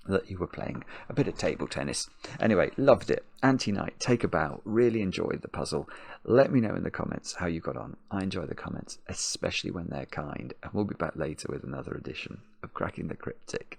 Speaker 1: that you were playing a bit of table tennis. Anyway, loved it. Antiknight, take a bow. Really enjoyed the puzzle. Let me know in the comments how you got on. I enjoy the comments, especially when they're kind. And we'll be back later with another edition of Cracking the Cryptic.